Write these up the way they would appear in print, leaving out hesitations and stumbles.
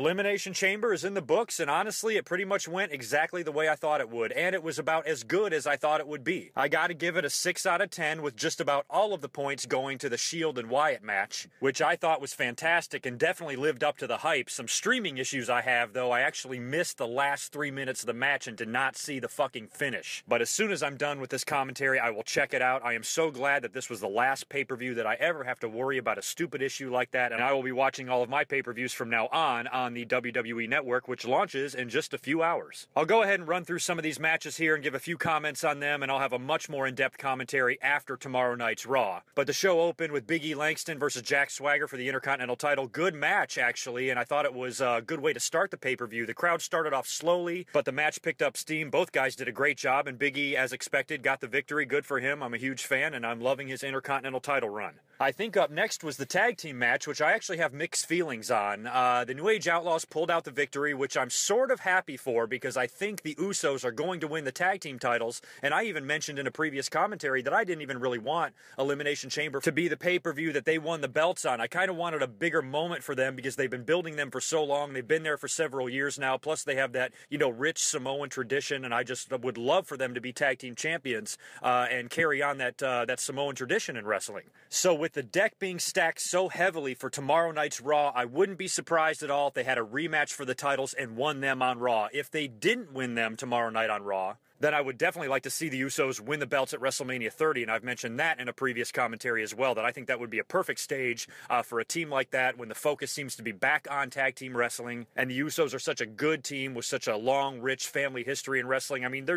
Elimination Chamber is in the books, and honestly, it pretty much went exactly the way I thought it would, and it was about as good as I thought it would be. I gotta give it a 6 out of 10, with just about all of the points going to the Shield and Wyatt match, which I thought was fantastic and definitely lived up to the hype. Some streaming issues I have, though. I actually missed the last 3 minutes of the match and did not see the fucking finish. But as soon as I'm done with this commentary, I will check it out. I am so glad that this was the last pay-per-view that I ever have to worry about a stupid issue like that, and I will be watching all of my pay-per-views from now on the WWE Network, which launches in just a few hours. I'll go ahead and run through some of these matches here and give a few comments on them, and I'll have a much more in-depth commentary after tomorrow night's Raw. But the show opened with Big E Langston versus Jack Swagger for the Intercontinental title. Good match, actually, and I thought it was a good way to start the pay-per-view. The crowd started off slowly, but the match picked up steam. Both guys did a great job, and Big E, as expected, got the victory. Good for him. I'm a huge fan, and I'm loving his Intercontinental title run. I think up next was the tag team match, which I actually have mixed feelings on. The New Age Outlaws pulled out the victory, which I'm sort of happy for, because I think the Usos are going to win the tag team titles, and I even mentioned in a previous commentary that I didn't even really want Elimination Chamber to be the pay-per-view that they won the belts on. I kind of wanted a bigger moment for them, because they've been building them for so long. They've been there for several years now, plus they have that, rich Samoan tradition, and I just would love for them to be tag team champions and carry on that Samoan tradition in wrestling. So with the deck being stacked so heavily for tomorrow night's Raw, I wouldn't be surprised at all if they had a rematch for the titles and won them on Raw. If they didn't win them tomorrow night on Raw, then I would definitely like to see the Usos win the belts at WrestleMania 30, and I've mentioned that in a previous commentary as well, that I think that would be a perfect stage for a team like that when the focus seems to be back on tag team wrestling, and the Usos are such a good team with such a long, rich family history in wrestling. I mean, they're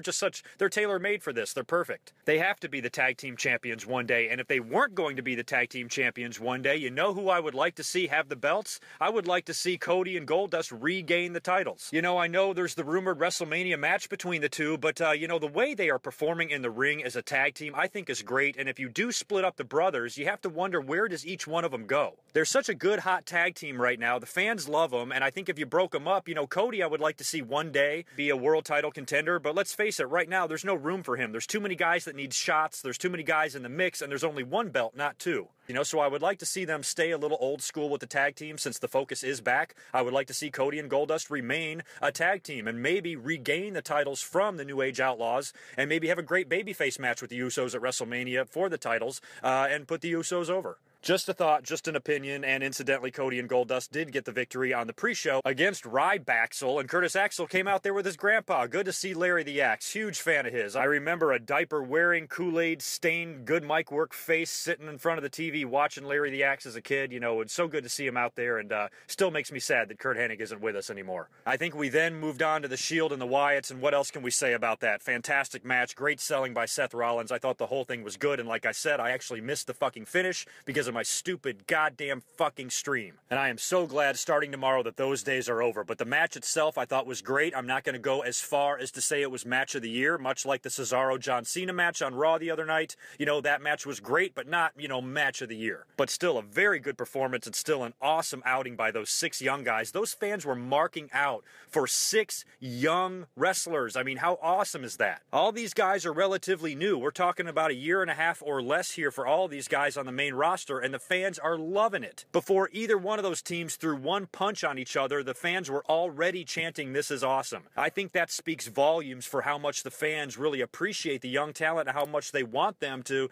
tailor-made for this. They're perfect. They have to be the tag team champions one day, and if they weren't going to be the tag team champions one day, you know who I would like to see have the belts? I would like to see Cody and Goldust regain the titles. I know there's the rumored WrestleMania match between the two, but the way they are performing in the ring as a tag team, I think is great. And if you do split up the brothers, you have to wonder, where does each one of them go? They're such a good hot tag team right now. The fans love them. And I think if you broke them up, Cody, I would like to see one day be a world title contender. But let's face it, right now, there's no room for him. There's too many guys that need shots. There's too many guys in the mix, and there's only one belt, not two. So I would like to see them stay a little old school with the tag team since the focus is back. I would like to see Cody and Goldust remain a tag team and maybe regain the titles from the New Age Outlaws and maybe have a great babyface match with the Usos at WrestleMania for the titles and put the Usos over. Just a thought, just an opinion, and incidentally, Cody and Goldust did get the victory on the pre-show against Rybaxel, and Curtis Axel came out there with his grandpa. Good to see Larry the Axe. Huge fan of his. I remember a diaper-wearing, Kool-Aid stained, good mic work face sitting in front of the TV watching Larry the Axe as a kid. It's so good to see him out there, and still makes me sad that Kurt Hennig isn't with us anymore. I think we then moved on to the Shield and the Wyatts, and what else can we say about that? Fantastic match, great selling by Seth Rollins. I thought the whole thing was good, and like I said, I actually missed the fucking finish because of my stupid goddamn fucking stream. And I am so glad starting tomorrow that those days are over. But the match itself I thought was great. I'm not going to go as far as to say it was match of the year, much like the Cesaro-John Cena match on Raw the other night. That match was great, but not, match of the year. But still a very good performance and still an awesome outing by those 6 young guys. Those fans were marking out for 6 young wrestlers. I mean, how awesome is that? All these guys are relatively new. We're talking about a year and a half or less here for all these guys on the main roster, and the fans are loving it. Before either one of those teams threw one punch on each other, the fans were already chanting, "This is awesome." I think that speaks volumes for how much the fans really appreciate the young talent and how much they want them to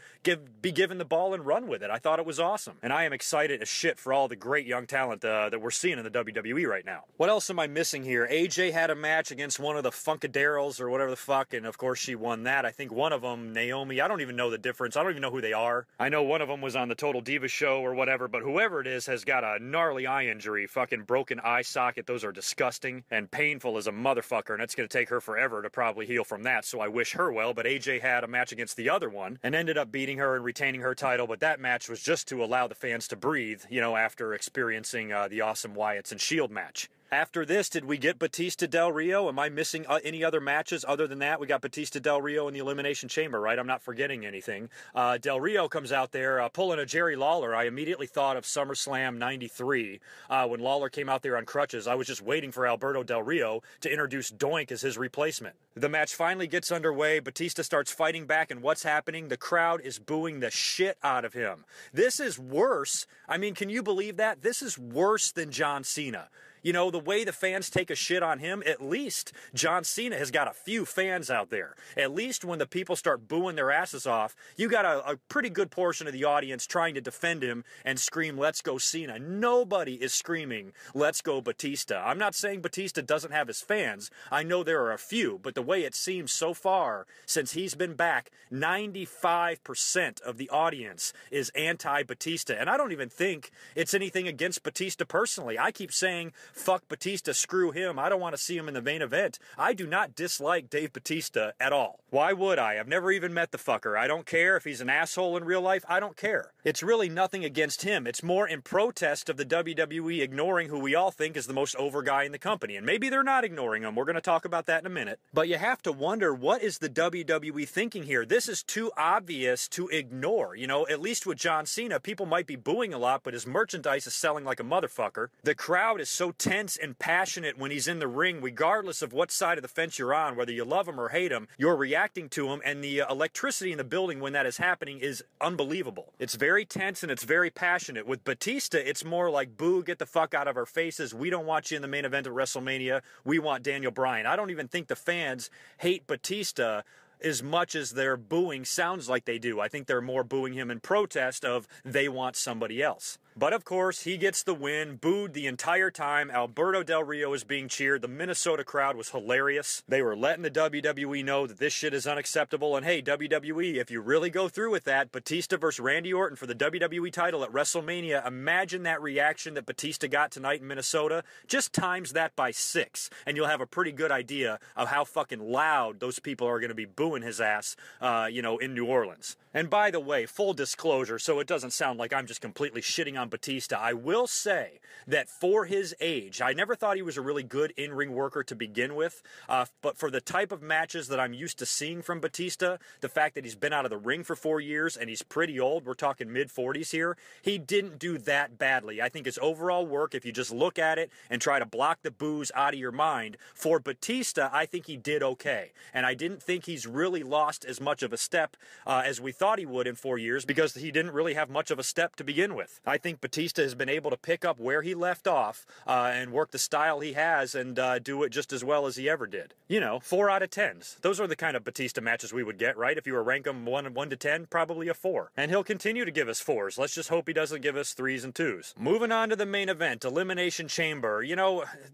be given the ball and run with it. I thought it was awesome. And I am excited as shit for all the great young talent that we're seeing in the WWE right now. What else am I missing here? AJ had a match against one of the Funkaderos or whatever the fuck, and of course she won that. I think one of them, Naomi, I don't even know the difference. I don't even know who they are. I know one of them was on the Total Divas show or whatever, but whoever it is has got a gnarly eye injury, fucking broken eye socket. Those are disgusting and painful as a motherfucker, and it's going to take her forever to probably heal from that, so I wish her well. But AJ had a match against the other one and ended up beating her and retaining her title, but that match was just to allow the fans to breathe, after experiencing the awesome Wyatts and Shield match. After this, did we get Batista Del Rio? Am I missing any other matches other than that? We got Batista Del Rio in the Elimination Chamber, right? I'm not forgetting anything. Del Rio comes out there pulling a Jerry Lawler. I immediately thought of SummerSlam 93 when Lawler came out there on crutches. I was just waiting for Alberto Del Rio to introduce Doink as his replacement. The match finally gets underway. Batista starts fighting back, and what's happening? The crowd is booing the shit out of him. This is worse. I mean, can you believe that? This is worse than John Cena. You know, the way the fans take a shit on him, at least John Cena has got a few fans out there. At least when the people start booing their asses off, you got a pretty good portion of the audience trying to defend him and scream, "Let's go Cena." Nobody is screaming, "Let's go Batista." I'm not saying Batista doesn't have his fans. I know there are a few, but the way it seems so far since he's been back, 95% of the audience is anti-Batista. And I don't even think it's anything against Batista personally. I keep saying, fuck Batista, screw him. I don't want to see him in the main event. I do not dislike Dave Batista at all. Why would I? I've never even met the fucker. I don't care if he's an asshole in real life. I don't care. It's really nothing against him. It's more in protest of the WWE ignoring who we all think is the most over guy in the company. And maybe they're not ignoring him. We're going to talk about that in a minute. But you have to wonder, what is the WWE thinking here? This is too obvious to ignore. You know, at least with John Cena, people might be booing a lot, but his merchandise is selling like a motherfucker. The crowd is so tense and passionate when he's in the ring, regardless of what side of the fence you're on, whether you love him or hate him, you're reacting to him, and the electricity in the building when that is happening is unbelievable. It's very tense and it's very passionate. With Batista, it's more like, boo, get the fuck out of our faces. We don't want you in the main event of WrestleMania. We want Daniel Bryan. I don't even think the fans hate Batista as much as their booing sounds like they do. I think they're more booing him in protest of they want somebody else. But of course, he gets the win, booed the entire time. Alberto Del Rio is being cheered. The Minnesota crowd was hilarious. They were letting the WWE know that this shit is unacceptable. And hey, WWE, if you really go through with that, Batista versus Randy Orton for the WWE title at WrestleMania, imagine that reaction that Batista got tonight in Minnesota. Just times that by 6, and you'll have a pretty good idea of how fucking loud those people are going to be booing his ass, in New Orleans. And by the way, full disclosure, so it doesn't sound like I'm just completely shitting on Batista, I will say that for his age, I never thought he was a really good in-ring worker to begin with, but for the type of matches that I'm used to seeing from Batista, the fact that he's been out of the ring for 4 years and he's pretty old, we're talking mid-40s here, he didn't do that badly. I think his overall work, if you just look at it and try to block the boos out of your mind, for Batista, I think he did okay. And I didn't think he's really lost as much of a step as we thought he would in 4 years, because he didn't really have much of a step to begin with. I think Batista has been able to pick up where he left off and work the style he has and do it just as well as he ever did. 4 out of 10s. Those are the kind of Batista matches we would get, right? If you were rank him 1 to 10, probably a 4. And he'll continue to give us 4s. Let's just hope he doesn't give us 3s and 2s. Moving on to the main event, Elimination Chamber.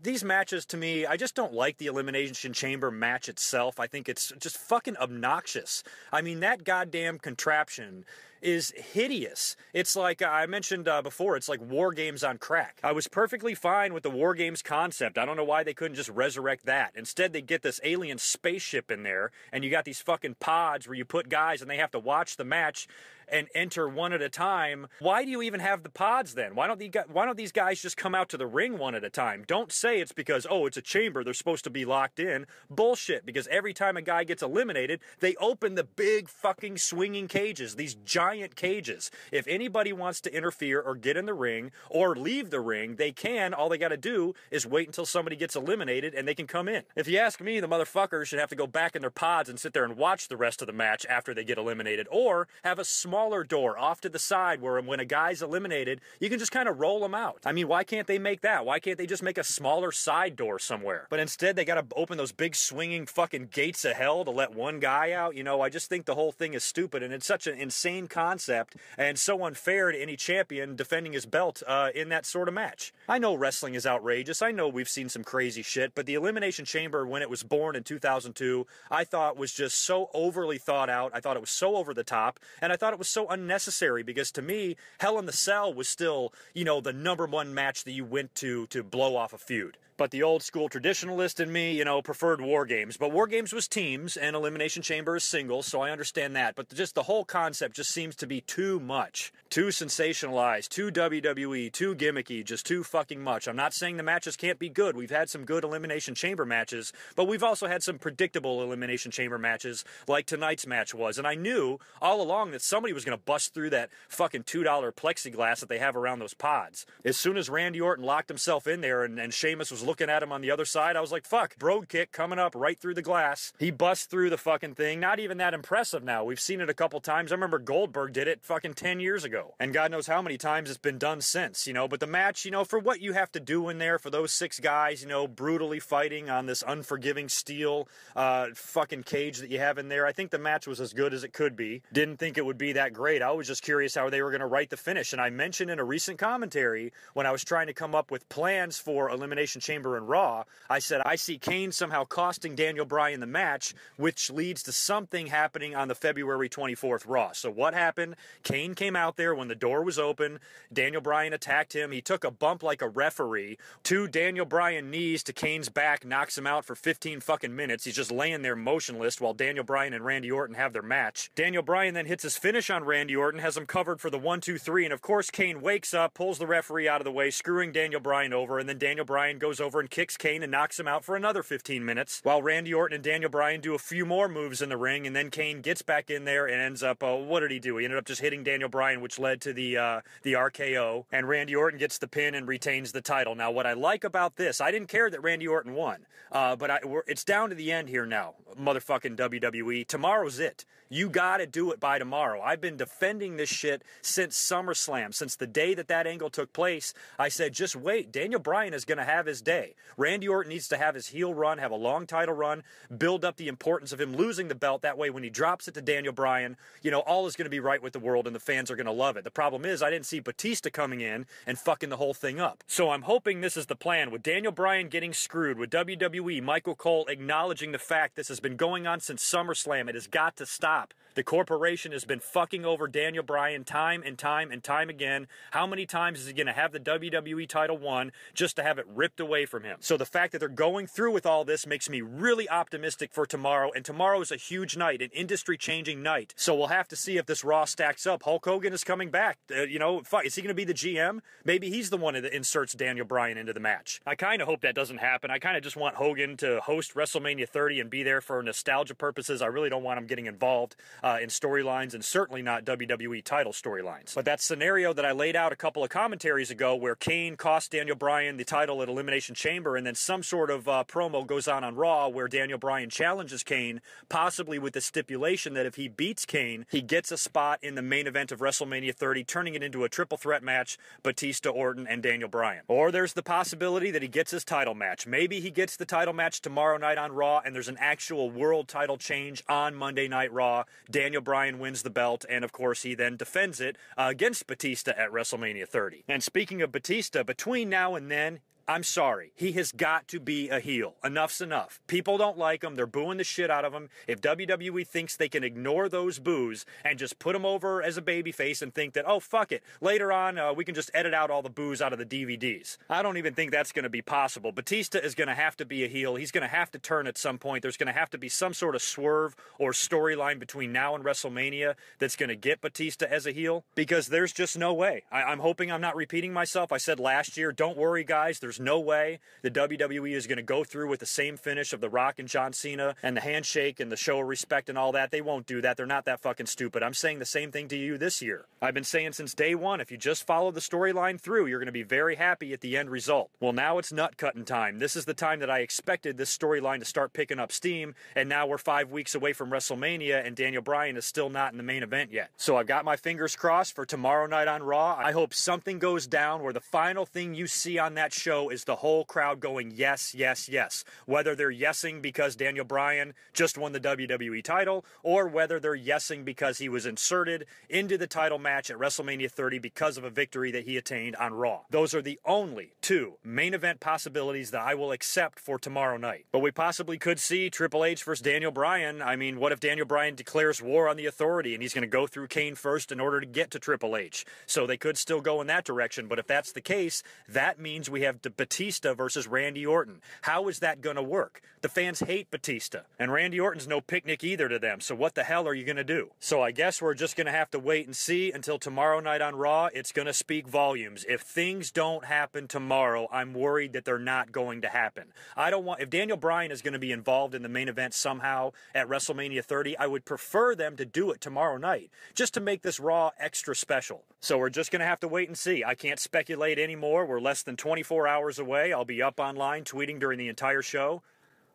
These matches to me, I just don't like the Elimination Chamber match itself. I think it's just fucking obnoxious. I mean, that goddamn contraption is hideous. It's like I mentioned before, it's like War Games on crack. I was perfectly fine with the War Games concept. I don't know why they couldn't just resurrect that. Instead, they get this alien spaceship in there, and you got these fucking pods where you put guys and they have to watch the match and enter one at a time. Why do you even have the pods then? Why don't these guys just come out to the ring one at a time? Don't say it's because, it's a chamber, they're supposed to be locked in. Bullshit, because every time a guy gets eliminated, they open the big fucking swinging cages, these giant cages. If anybody wants to interfere or get in the ring or leave the ring, they can. All they got to do is wait until somebody gets eliminated and they can come in. If you ask me, the motherfuckers should have to go back in their pods and sit there and watch the rest of the match after they get eliminated, or have a smaller door off to the side where when a guy's eliminated, you can just kind of roll them out. I mean, why can't they make that? Why can't they just make a smaller side door somewhere? But instead, they got to open those big swinging fucking gates of hell to let one guy out. I just think the whole thing is stupid, and it's such an insane concept and so unfair to any champion defending his belt in that sort of match. I know wrestling is outrageous. I know we've seen some crazy shit, but the Elimination Chamber, when it was born in 2002, I thought was just so overly thought out. I thought it was so over the top, and I thought it was so unnecessary, because to me, Hell in the Cell was still, the number one match that you went to blow off a feud. But the old school traditionalist in me, preferred War Games. But War Games was teams and Elimination Chamber is singles, so I understand that. But just the whole concept just seems to be too much. Too sensationalized, too WWE, too gimmicky, just too fucking much. I'm not saying the matches can't be good. We've had some good Elimination Chamber matches, but we've also had some predictable Elimination Chamber matches like tonight's match was. And I knew all along that somebody was going to bust through that fucking $2 plexiglass that they have around those pods. As soon as Randy Orton locked himself in there and Sheamus was looking at him on the other side. I was like, fuck, brogue kick coming up right through the glass. He busts through the fucking thing. Not even that impressive now. We've seen it a couple times. I remember Goldberg did it fucking 10 years ago. And God knows how many times it's been done since, you know. But the match, you know, for what you have to do in there, for those 6 guys, you know, brutally fighting on this unforgiving steel fucking cage that you have in there, I think the match was as good as it could be. Didn't think it would be that great. I was just curious how they were going to write the finish. And I mentioned in a recent commentary when I was trying to come up with plans for Elimination Chamber and Raw, I said I see Kane somehow costing Daniel Bryan the match, which leads to something happening on the February 24th Raw. So what happened? Kane came out there when the door was open. Daniel Bryan attacked him. He took a bump like a referee. 2 Daniel Bryan knees to Kane's back knocks him out for 15 fucking minutes. He's just laying there motionless while Daniel Bryan and Randy Orton have their match. Daniel Bryan then hits his finish on Randy Orton, has him covered for the 1, 2, 3, and of course Kane wakes up, pulls the referee out of the way, screwing Daniel Bryan over, and then Daniel Bryan goes over and kicks Kane and knocks him out for another 15 minutes, while Randy Orton and Daniel Bryan do a few more moves in the ring, and then Kane gets back in there and ends up, what did he do? He ended up just hitting Daniel Bryan, which led to the RKO, and Randy Orton gets the pin and retains the title. Now, what I like about this, I didn't care that Randy Orton won, but it's down to the end here now, motherfucking WWE. Tomorrow's it. You gotta do it by tomorrow. I've been defending this shit since SummerSlam, since the day that angle took place. I said, just wait. Daniel Bryan is gonna have his day. Randy Orton needs to have his heel run, have a long title run, build up the importance of him losing the belt. That way, when he drops it to Daniel Bryan, you know, all is gonna be right with the world and the fans are gonna love it. The problem is, I didn't see Batista coming in and fucking the whole thing up. So I'm hoping this is the plan. With Daniel Bryan getting screwed, with WWE, Michael Cole acknowledging the fact this has been going on since SummerSlam, it has got to stop. The corporation has been fucking over Daniel Bryan time and time and time again. How many times is he going to have the WWE title won just to have it ripped away from him? So the fact that they're going through with all this makes me really optimistic for tomorrow. And tomorrow is a huge night, an industry-changing night. So we'll have to see if this Raw stacks up. Hulk Hogan is coming back. You know, is he going to be the GM? Maybe he's the one that inserts Daniel Bryan into the match. I kind of hope that doesn't happen. I kind of just want Hogan to host WrestleMania 30 and be there for nostalgia purposes. I really don't want him getting involved in storylines, and certainly not WWE title storylines. But that scenario that I laid out a couple of commentaries ago where Kane cost Daniel Bryan the title at Elimination Chamber, and then some sort of promo goes on Raw where Daniel Bryan challenges Kane, possibly with the stipulation that if he beats Kane, he gets a spot in the main event of WrestleMania 30, turning it into a triple threat match, Batista, Orton, and Daniel Bryan. Or there's the possibility that he gets his title match. Maybe he gets the title match tomorrow night on Raw, and there's an actual world title change on Monday Night Raw. Daniel Bryan wins the belt, and of course he then defends it against Batista at WrestleMania 30. And speaking of Batista, between now and then, I'm sorry. He has got to be a heel. Enough's enough. People don't like him. They're booing the shit out of him. If WWE thinks they can ignore those boos and just put him over as a babyface and think that, oh, fuck it, later on we can just edit out all the boos out of the DVDs. I don't even think that's going to be possible. Batista is going to have to be a heel. He's going to have to turn at some point. There's going to have to be some sort of swerve or storyline between now and WrestleMania that's going to get Batista as a heel, because there's just no way. I'm hoping I'm not repeating myself. I said last year, don't worry, guys. There's no way the WWE is going to go through with the same finish of The Rock and John Cena and the handshake and the show of respect and all that. They won't do that. They're not that fucking stupid. I'm saying the same thing to you this year. I've been saying since day one, if you just follow the storyline through, you're going to be very happy at the end result. Well, now it's nut-cutting time. This is the time that I expected this storyline to start picking up steam, and now we're 5 weeks away from WrestleMania, and Daniel Bryan is still not in the main event yet. So I've got my fingers crossed for tomorrow night on Raw. I hope something goes down where the final thing you see on that show is the whole crowd going yes, yes, yes. Whether they're yesing because Daniel Bryan just won the WWE title, or whether they're yesing because he was inserted into the title match at WrestleMania 30 because of a victory that he attained on Raw. Those are the only 2 main event possibilities that I will accept for tomorrow night. But we possibly could see Triple H versus Daniel Bryan. I mean, what if Daniel Bryan declares war on the Authority and he's going to go through Kane first in order to get to Triple H? So they could still go in that direction, but if that's the case, that means we have Batista versus Randy Orton. How is that going to work? The fans hate Batista, and Randy Orton's no picnic either to them, so what the hell are you going to do? So I guess we're just going to have to wait and see until tomorrow night on Raw. It's going to speak volumes. If things don't happen tomorrow, I'm worried that they're not going to happen. If Daniel Bryan is going to be involved in the main event somehow at WrestleMania 30, I would prefer them to do it tomorrow night, just to make this Raw extra special. So we're just going to have to wait and see. I can't speculate anymore. We're less than 24 hours hours away. I'll be up online tweeting during the entire show.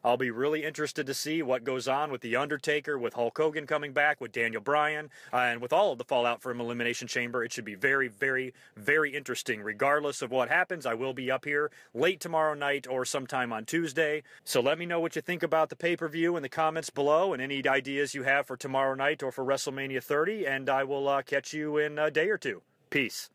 I'll be really interested to see what goes on with The Undertaker, with Hulk Hogan coming back, with Daniel Bryan, and with all of the fallout from Elimination Chamber. It should be very, very, very interesting. Regardless of what happens, I will be up here late tomorrow night or sometime on Tuesday. So let me know what you think about the pay-per-view in the comments below and any ideas you have for tomorrow night or for WrestleMania 30, and I will catch you in a day or two. Peace.